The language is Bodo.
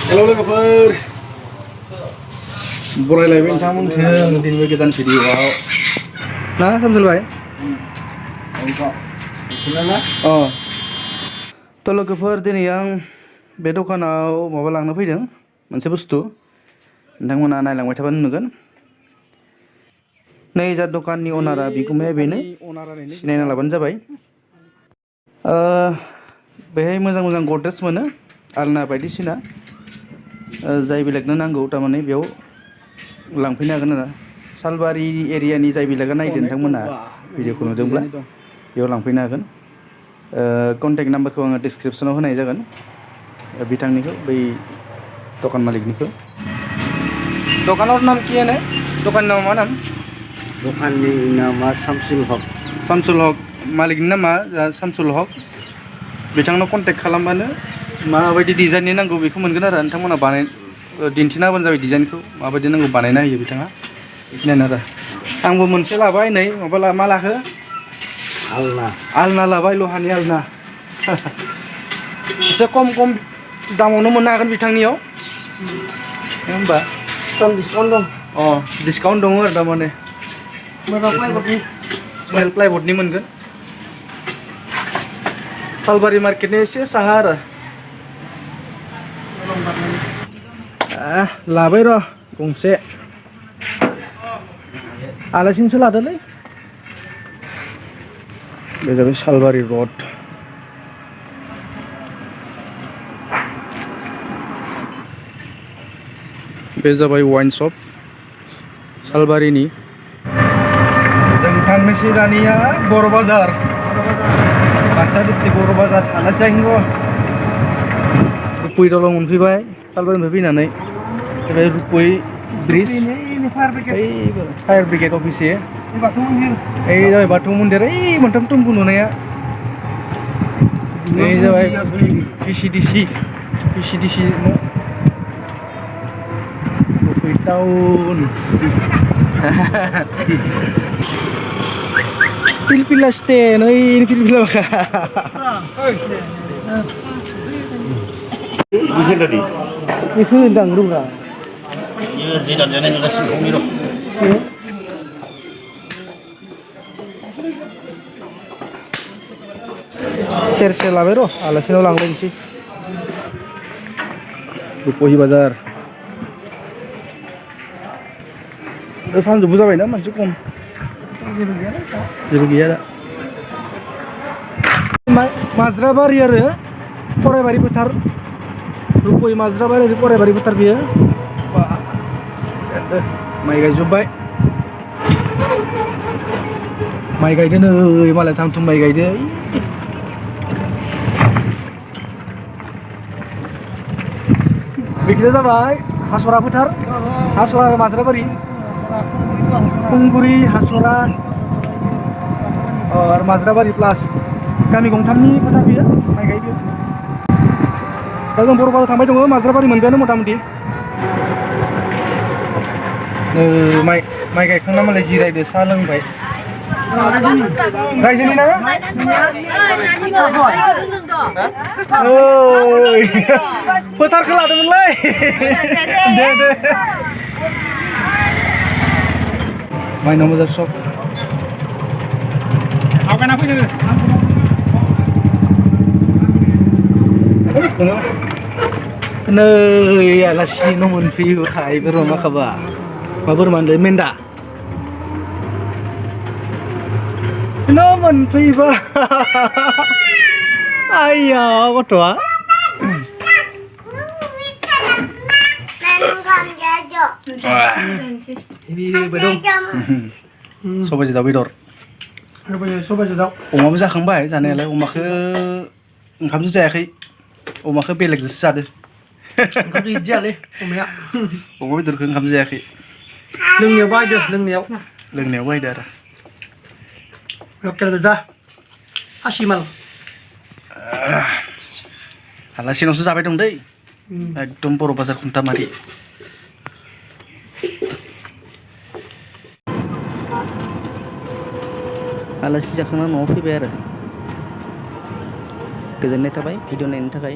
Halo logofer, berakhir lagi sama mungkin di kita video. Nah, sambil baik. Oh, to logofer ini yang bedokanau mau balang napi dong, masih bustu. Nang mana naik lang macam mana kan? Nih jad dokan ni onara bikumnya bini, sini nang laban jabai. Behai मोजां गद्रेज मोनो आलना बायदिसिना जाय बेलेगनो नांगौ थारमाने बेयाव लांफैनो हागोन आरो सालबारि एरियानि जाय बेलेगा नायदो नोंथांमोना भिडिअखौ नुदोंब्ला बेयाव लांफैनो हागोन कन्टेक्ट नाम्बारखौ आङो डिसक्रिपसनाव होनाय जागोन बिथांनिखौ बै दखान मालिकनिखौ दखानर नाम কি এনে दखाननि नामा मा नाम दखाननि नामा शामसुल हक मालिकनि नामा शामसुल हक बिथांनाव कन्टेक्ट खालामबानो माबायदि डिजाइननि नांगौ बेखौ मोनगोन आरो नोंथांमोना बानाय दिन्थिना होबानो जाबाय डिजाइनखौ माबायदि नांगौ बानायना होयो बिथाङा बेखिनियानो आरो आंबो मोनसे लाबाय नै माबा मा लाखो आलना लाबाय लहानि आलना एसे खम दामावनो मोननो हागोन बिथांनियाव होमबा डिसकाउन्ट दं डिसकाउन्ट दङ आरो थारमाने प्लाइबर्डनि मोनगोन सालबारि मार्केटनि एसे साहा आरो लाबाय र' गंसे आलासिनोसो लादोलै बे जाबाय सालबारि रड बे जाबाय वाइन शप सालबारिनि जों थांनोसै दानिया बर' बाजार बाक्सा डिस्ट्रिक्ट बर' बाजार आलासि जाहैगौ रुपै दलं मोनफैबाय सालबारिनिफ्राय फैनानै बे रुपै ब्रिज फायार ब्रिगेड अफिस ओइ जाबाय बाथौ मन्दिर ओइ मोनथाम टुम्बु नुनाया नै जाबाय पिसिडिसि न' रुपै town Pilpila stand, ini pilpila baka. Bukan tadi. Itu ndang rumah. Iya, tidak jadi ngasih komiro. Share lah bero, alasin ulang lagi sih. Rupohi bazar. Udah sanjung buza bayi na masih kom. जेबो गैया दा माज्राबारि आरो फरायबारि फोथार रुपै माज्राबारि फरायबारि फोथार बियो माइ गायजोब्बाय माइ गायदो नै मालाय थाम माइ गायदो बिखिजा जाबाय हासरा फोथार हासरा आरो माज्राबारि खुंगुरि हासरा और माज्राबारि प्लास गामि गंथामनि फोथार बियो माइ गायो दा जों बर' बाजाराव थांबाय दङ माज्राबारि मोनबायानो मथा मथि माइ गायखांना मालाय जिरायदो साहा लोंबाय रायजोनि ना फोथारखौ लादोंमोनलै दे माइनाव बाजार सक आवगायना फैदो नै आलासि न' मोनफैबाय बोरमा खाबा मा बोरमा होनदों मेन्दा न' मोनफैबाय आइया गथ'आ सबायजों दाउ बेदर सबायजों दाउ अमाबो जाखांबाय जानायालाय अमाखौ ओंखामजों जायाखै अमाखौ बेलेगजोंसो जादो ओंखामजों इदि जायालै अमाया अमा बेदरखौ ओंखाम जायाखै लोंनायाव बायदो लोंनायाव बायदो आरो लकेल गोजा खासिमाल आलासिनावसो जाबाय दं दै एकदम बर' बाजार खुन्थामारि आलासि जाखांना न'आव फैबाय आरो गोजोननाय थाबाय भिडिअ नायनो थाखाय